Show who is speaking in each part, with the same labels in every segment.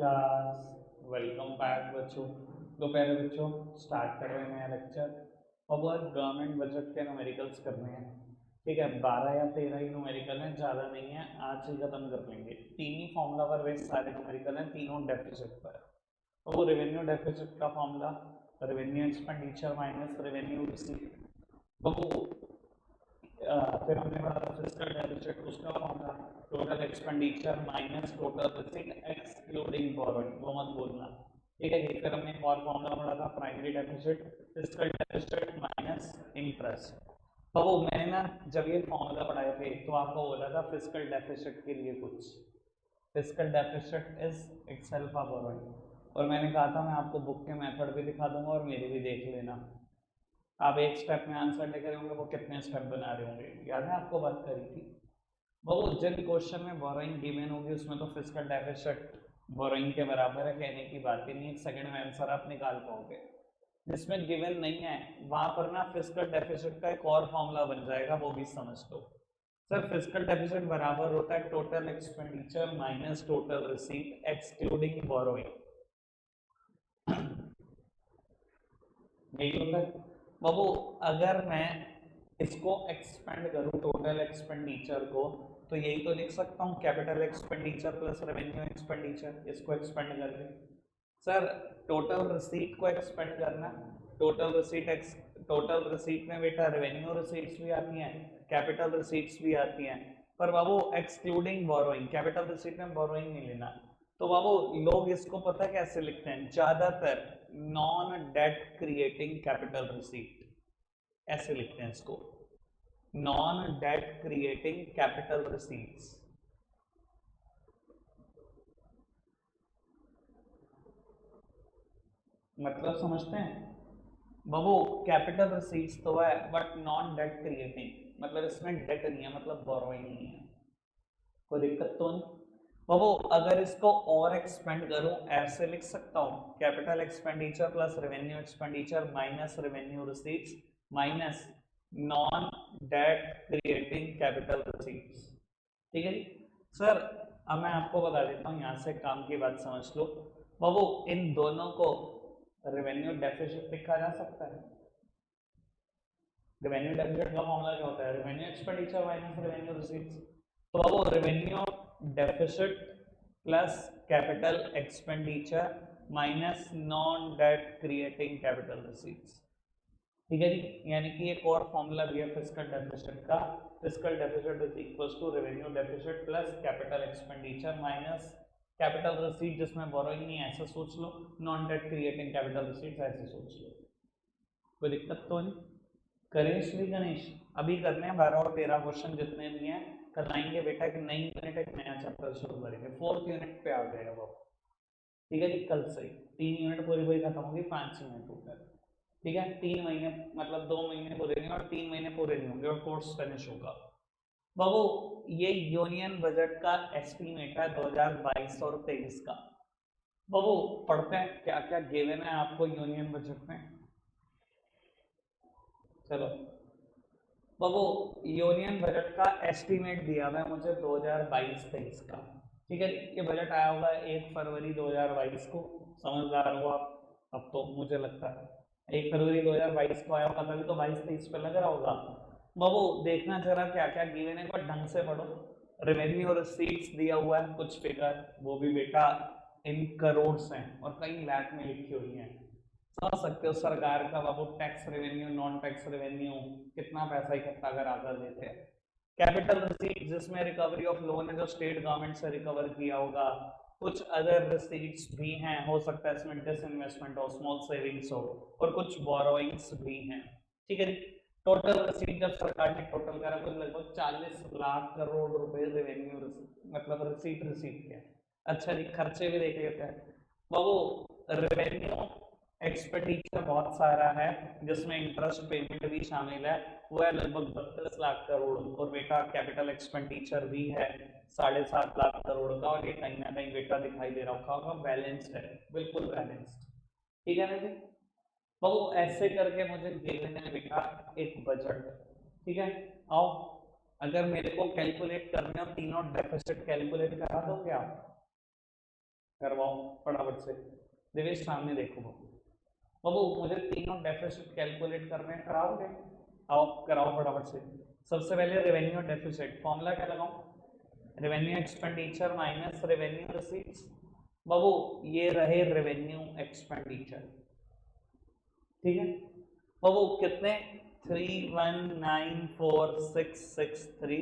Speaker 1: Class. Welcome back बच्चों। तो पहले बच्चों स्टार्ट कर रहे हैं नया लेक्चर। अब आज गवर्नमेंट बजट के न्यूमेरिकल्स करने हैं। ठीक है, 12 या 13 ही न्यूमेरिकल हैं, ज़्यादा नहीं है, आज ही खत्म कर लेंगे। तीन ही फॉर्मूला पर बेस्ड सारे न्यूमेरिकल हैं, तीनों डेफिसिट पर। तो वो रेवेन्यू डेफिसिट का formula revenue expenditure minus revenue receipt. तो फिर हमने पढ़ा था फिस्कल डेफिसिट, उसका formula total expenditure minus total receipt excluding borrowing, वो मत भूलना। ठीक है जी। फिर हमने एक और फॉर्मूला पढ़ा था primary deficit fiscal deficit minus interest. तो वो मैंने ना जब ये फॉर्मूला पढ़ाए थे तो आपको बोला था फिस्कल डेफिसिट के लिए कुछ fiscal deficit is itself a borrowing, और मैंने कहा था मैं आपको बुक के मेथड भी दिखा दूंगा और मेरे भी देख लेना। आप एक स्टेप में आंसर लेकर होंगे, वो कितने स्टेप बना रहे होंगे, याद है आपको बात करी थी वो जिन क्वेश्चन में बोरोइंग गिवन होगी उसमें तो फिस्कल डेफिसिट बोरोइंग के बराबर है, कहने की बात ही नहीं, एक सेकंड में आंसर आप निकाल पाओगे। जिसमें गिवन नहीं है वहां पर ना फिस्कल डेफिसिट का एक और फॉर्मूला बन जाएगा, वो भी समझ लो। सर फिस्कल डेफिसिट बराबर होता है total expenditure minus total receipt excluding borrowing, यही होता है बाबू। अगर मैं इसको एक्सपेंड करूं टोटल एक्सपेंडिचर को, तो यही तो लिख सकता हूं capital expenditure plus revenue expenditure, इसको एक्सपेंड करके। सर टोटल रिसीट को एक्सपेंड करना, टोटल रिसीट में बेटा रेवेन्यू रिसीट्स भी आती हैं, कैपिटल रिसीट्स भी आती हैं, पर बाबू एक्सक्लूडिंग बोरोइंग, कैपिटल रिसीट में बोरोइंग नहीं लेना। तो बाबू लोग इसको पता कैसे लिखते हैं ज्यादातर, non debt creating capital receipt, ऐसे लिखते हैं इसको, non debt creating capital receipts. मतलब समझते हैं बाबू, कैपिटल रिसीट्स तो है बट नॉन डेट क्रिएटिंग, मतलब इसमें डेट नहीं है, मतलब बोरोइंग नहीं है, कोई दिक्कत तो नहीं बाबू। अगर इसको और एक्सपेंड करूं ऐसे लिख सकता हूं capital expenditure plus revenue expenditure minus revenue receipts minus non debt creating capital receipts. ठीक है जी। सर अब मैं आपको बता देता हूँ, यहाँ से काम की बात समझ लो बाबू, इन दोनों को रेवेन्यू डेफिसिट लिखा जा सकता है। रेवेन्यू डेफिसिट का फॉर्मूला क्या होता है, revenue expenditure minus revenue receipts. तो बाबू revenue deficit plus capital expenditure minus non debt creating capital receipts. ठीक है जी। यानी कि एक और फॉर्मूला दिया फिस्कल डेफिसिट का, fiscal deficit is equals to revenue deficit plus capital expenditure minus capital receipt, जिसमें बोरोइंग नहीं है ऐसा सोच लो, non debt creating capital receipts ऐसे सोच लो, कोई दिक्कत तो नहीं। करें श्री गणेश, अभी करने हैं 12 और 13 क्वेश्चन जितने भी हैं कराएंगे बेटा, कि नई यूनिट एक नया चैप्टर शुरू करेंगे, 4th यूनिट पे आ गए वो। ठीक है जी, कल से 3 यूनिट पूरी पूरी खत्म होगी, 5 यूनिट ऊपर। ठीक है, 3 महीने मतलब 2 महीने पूरे नहीं और 3 महीने पूरे नहीं होंगे और कोर्स फिनिश होगा। बाबू ये यूनियन बजट का एस्टीमेट है 2022 और 23 का। बाबू पढ़ते हैं क्या क्या गिवन है आपको यूनियन बजट में। चलो बाबू, यूनियन बजट का एस्टीमेट दिया हुआ है मुझे 2022-23 का। ठीक है, ये बजट आया होगा 1 फरवरी 2022 को, समझदार हो आप। अब तो मुझे लगता है 1 फरवरी 2022 को आया होगा, तभी तो 22-23 पे लग रहा होगा। बाबू देखना जरा क्या क्या गिवन है, पर ढंग से पढ़ो। रेवेन्यू और रिसीट्स दिया हुआ है कुछ फिगर, वो भी बेटा इन करोड़ हैं और कई लाख में लिखी हुई है, समझ सकते हो। सरकार का बाबू tax revenue non tax revenue कितना पैसा इकट्ठा करा कर देते हैं। कैपिटल रिसीट जिसमें रिकवरी ऑफ लोन है जो स्टेट गवर्नमेंट से रिकवर किया होगा, कुछ अदर रिसीट्स भी हैं, हो सकता है इसमें डिसइन्वेस्टमेंट हो, स्मॉल सेविंग्स हो, और कुछ बोरोइंग्स भी हैं। ठीक है जी। टोटल रिसीट जब सरकार ने टोटल करा तो लगभग 40 लाख करोड़ रुपए रेवेन्यू मतलब रिसीट के। अच्छा जी, खर्चे भी देख लेते हैं बाबू। रेवेन्यू एक्सपेंडिचर बहुत सारा है जिसमें इंटरेस्ट पेमेंट भी शामिल है, वो है लगभग 32 लाख करोड़, और बेटा कैपिटल एक्सपेंडिचर भी है 7.5 लाख करोड़ का, और ये कहीं ना कहीं बेटा दिखाई दे रहा होगा बैलेंस्ड है, बिल्कुल बैलेंस्ड। ठीक है ना जी। तो ऐसे करके मुझे दे देना है बेटा एक बजट। ठीक है, आओ अगर मेरे को कैलकुलेट करने हो तीनों डेफिसिट कैलकुलेट करा दो क्या। करवाओ फटाफट से। दिवेश सामने देखो बाबू, मुझे तीनों डेफिसिट कैलकुलेट करने हैं, कराओगे? आओ कराओ फटाफट से। सबसे पहले रेवेन्यू डेफिसिट, फॉर्मूला क्या लगाऊं? Revenue expenditure minus revenue receipts. बाबू ये रहे रेवेन्यू एक्सपेंडिचर, ठीक है बाबू, कितने? 3194663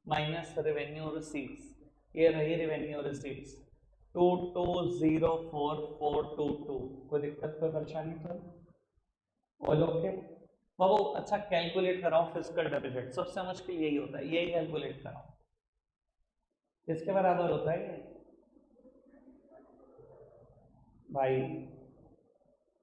Speaker 1: माइनस रेवेन्यू रिसीट्स, ये रही रेवेन्यू रिसीट्स 2204,422। कोई दिक्कत कोई परेशानी तो? ऑल ओके बाबू। अच्छा कैलकुलेट कराओ फिस्कल डेफिसिट, सबसे मुश्किल यही होता है, यही कैलकुलेट कराओ। किसके बराबर होता है ये भाई?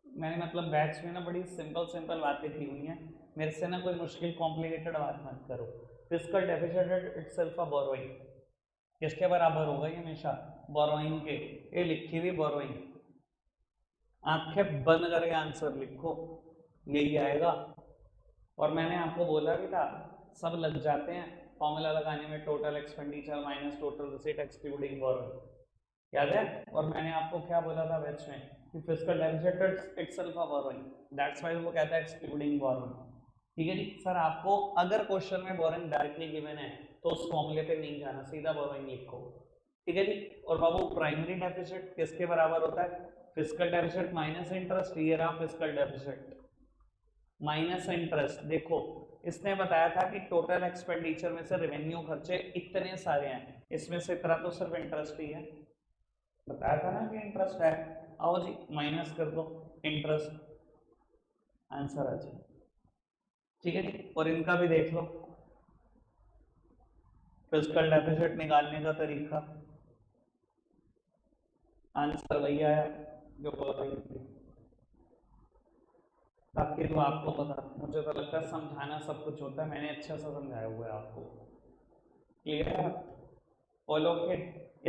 Speaker 1: मैंने मतलब बैच में ना बड़ी सिंपल सिंपल बातें की हुई हैं, मेरे से ना कोई मुश्किल कॉम्प्लिकेटेड बात मत करो। Fiscal deficit itself a borrowing, किसके बराबर होगा ये हमेशा? बोरोइंग के। ये लिखी हुई बोरोइंग, आंखें बंद करके आंसर लिखो, यही आएगा। और मैंने आपको बोला भी था, सब लग जाते हैं फॉर्मूला लगाने में, total expenditure minus total receipt excluding borrowing, याद है? और मैंने आपको क्या बोला था बैच में कि fiscal deficit itself a borrowing, that's why वो कहता है एक्सक्लूडिंग बोरोइंग। ठीक है जी सर, आपको अगर क्वेश्चन में बोरोइंग डायरेक्टली गिवन है तो उस फॉर्मूले पे नहीं जाना, सीधा बोरोइंग लिखो। ठीक है जी। और बाबू प्राइमरी डेफिसिट किसके बराबर होता है? फिस्कल डेफिसिट माइनस इंटरेस्ट, ये रहा फिस्कल डेफिसिट माइनस इंटरेस्ट। देखो इसने बताया था कि टोटल एक्सपेंडिचर में से रेवेन्यू खर्चे इतने सारे हैं, इसमें से इतना तो सिर्फ इंटरेस्ट ही है, बताया था ना कि इंटरेस्ट है। आओ जी माइनस कर दो इंटरेस्ट, आंसर आ जाए। ठीक है जी। और इनका भी देख लो, फिस्कल डेफिसिट निकालने का तरीका, आंसर वही आया जो बोल रही थी। ताकि तो आपको पता, मुझे तो लगता है समझाना सब कुछ होता है, मैंने अच्छा सा समझाया हुआ है आपको। क्लियर है? फॉलो के।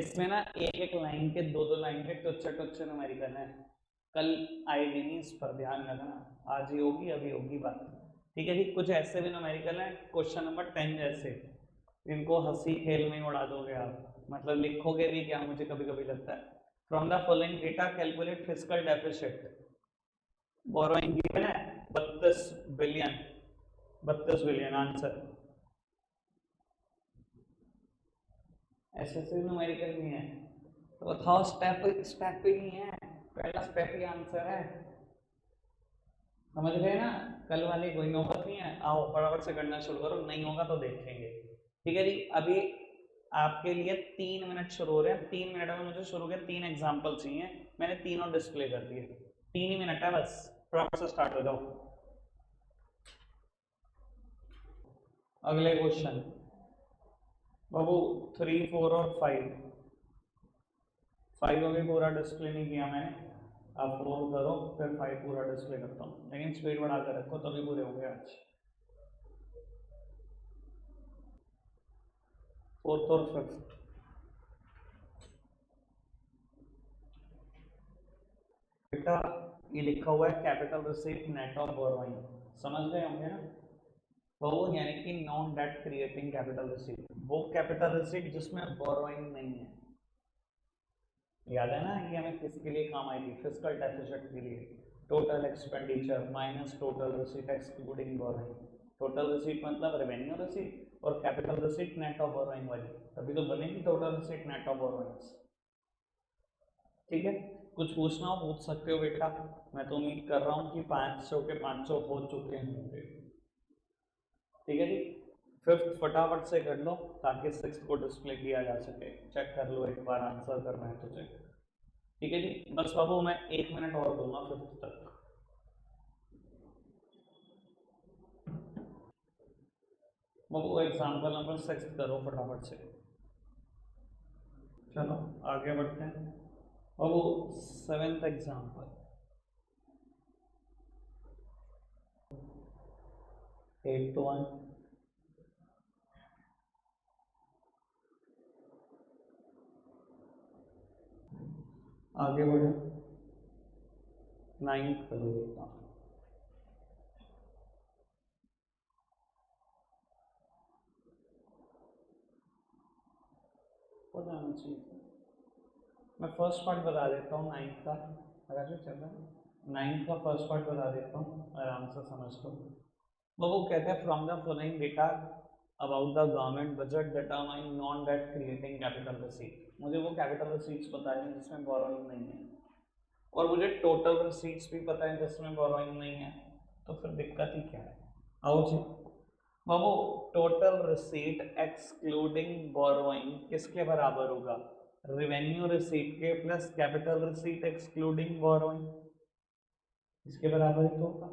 Speaker 1: इसमें ना एक एक लाइन के दो दो लाइन के टुच्चे टुच्चे न्यूमेरिकल है, कल आएगी नहीं, इस पर ध्यान रखना, आज ही होगी अभी होगी बात। ठीक है जी। कुछ ऐसे भी न्यूमेरिकल है क्वेश्चन नंबर 10 जैसे, इनको हंसी खेल में उड़ा दोगे आप, मतलब लिखोगे भी क्या, मुझे कभी कभी लगता है। From the following data calculate fiscal deficit, borrowing given है 32 बिलियन, 32 बिलियन आंसर। ऐसे से न्यूमेरिकल नहीं है तो बताओ, स्टेप स्टेप ही नहीं है, पहला स्टेप ही आंसर है, समझ गए ना? कल वाली कोई नौबत नहीं है, आओ फटाफट से करना शुरू करो, नहीं होगा तो देखेंगे। ठीक है जी। अभी आपके लिए 3 मिनट शुरू हो रहे हैं, 3 मिनट में मुझे शुरू के 3 एग्जाम्पल चाहिए, मैंने तीनों डिस्प्ले कर दिए, 3 ही मिनट है बस, फटाफट से स्टार्ट हो जाओ। अगले क्वेश्चन बाबू 3, 4 और 5, 5 अभी पूरा डिस्प्ले नहीं किया मैंने, आप 4 करो फिर 5 पूरा डिस्प्ले करता हूँ, लेकिन स्पीड बढ़ा कर रखो तभी पूरे होंगे आज। 4th और 5th, बेटा ये लिखा हुआ है capital receipt net of borrowing, समझ गए होंगे ना? तो वो यानी कि non debt creating capital receipt, वो कैपिटल रिसीट जिसमें बोरोइंग नहीं है, याद है ना? ये हमें किसके लिए काम आई थी? फिस्कल डेफिसिट के लिए। Total expenditure minus total receipt excluding borrowing, total receipt मतलब रेवेन्यू रिसीट और capital receipt net of borrowing वाली, तभी तो बनेगी total receipt net of borrowings. ठीक है, कुछ पूछना हो पूछ सकते हो बेटा, मैं तो उम्मीद कर रहा हूँ कि 500 के 500 हो चुके होंगे। ठीक है जी। 5th फटाफट से कर लो ताकि 6th को डिस्प्ले किया जा सके, चेक कर लो एक बार, आंसर करना है तुझे। ठीक है जी। बस बाबू मैं 1 मिनट और दूंगा 5th तक। बाबू एग्जाम्पल नंबर 6 करो फटाफट से, चलो आगे बढ़ते हैं। बाबू 7th एग्जाम्पल, 8 to 1, आगे बढ़ो, 9th करो बेटा, हो जाना चाहिए, मैं फर्स्ट पार्ट बता देता हूँ नाइन्थ का, अगर चल रहा है नाइन्थ का फर्स्ट पार्ट बता देता हूँ, आराम से समझ लो। वो कहते हैं from the following data about the government budget determine non debt creating capital receipt. मुझे वो कैपिटल रिसीट्स पता है जिसमें बोरोइंग नहीं है, और मुझे टोटल रिसीट्स भी पता है जिसमें बोरोइंग नहीं है, तो फिर दिक्कत ही क्या है। आओ जी बाबू, टोटल रिसीट एक्सक्लूडिंग बोरोइंग किसके बराबर होगा? रेवेन्यू रिसीट के plus capital receipt excluding borrowing, इसके बराबर ही तो होगा।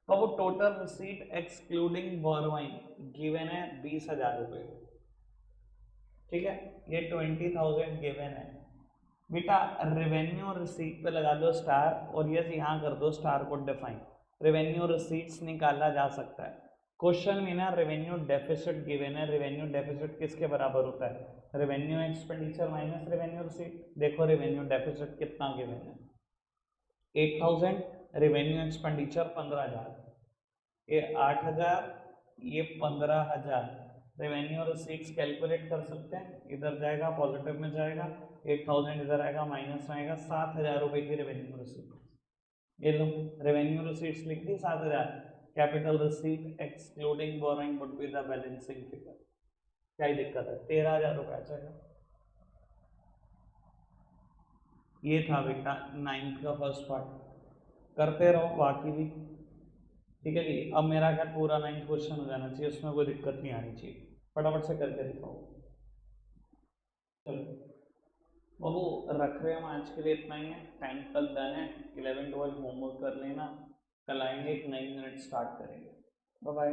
Speaker 1: बाबू total receipt excluding borrowing given है 20,000 रुपये, ठीक है, ये 20,000 गिवन है बेटा। रेवेन्यू रिसीट पे लगा दो स्टार, और ये यहाँ कर दो स्टार को डिफाइन। रेवेन्यू रिसीट्स निकाला जा सकता है। क्वेश्चन में ना रेवेन्यू डेफिसिट गिवन है, रेवेन्यू डेफिसिट किसके बराबर होता है? Revenue expenditure minus revenue receipt. देखो रेवेन्यू डेफिसिट कितना गिवन है, 8,000, रेवेन्यू एक्सपेंडिचर 15,000, ये 8,000, ये 15,000। रेवेन्यू रिसीट्स कैलकुलेट कर सकते हैं, इधर जाएगा पॉजिटिव में जाएगा, 8,000 इधर आएगा माइनस में आएगा, 7,000 रुपए की रेवेन्यू रिसीट। ये लो रेवेन्यू रिसीट्स लिख दी 7,000। Capital receipt excluding borrowing would be the balancing figure. क्या ही दिक्कत है, 13,000 रुपए आ जाएगा। ये था बेटा नाइन्थ का फर्स्ट पार्ट, करते रहो बाकी भी, ठीक है जी। अब मेरा क्या पूरा 9 क्वेश्चन हो जाना चाहिए, उसमें कोई दिक्कत नहीं आनी चाहिए, फटाफट से करके दिखाओ। चलो बाबू रख रहे हैं हम आज के लिए इतना ही है, 10 तक डन है, 11 12 होमवर्क कर लेना, कल आएंगे एक नई यूनिट स्टार्ट करेंगे। Bye bye.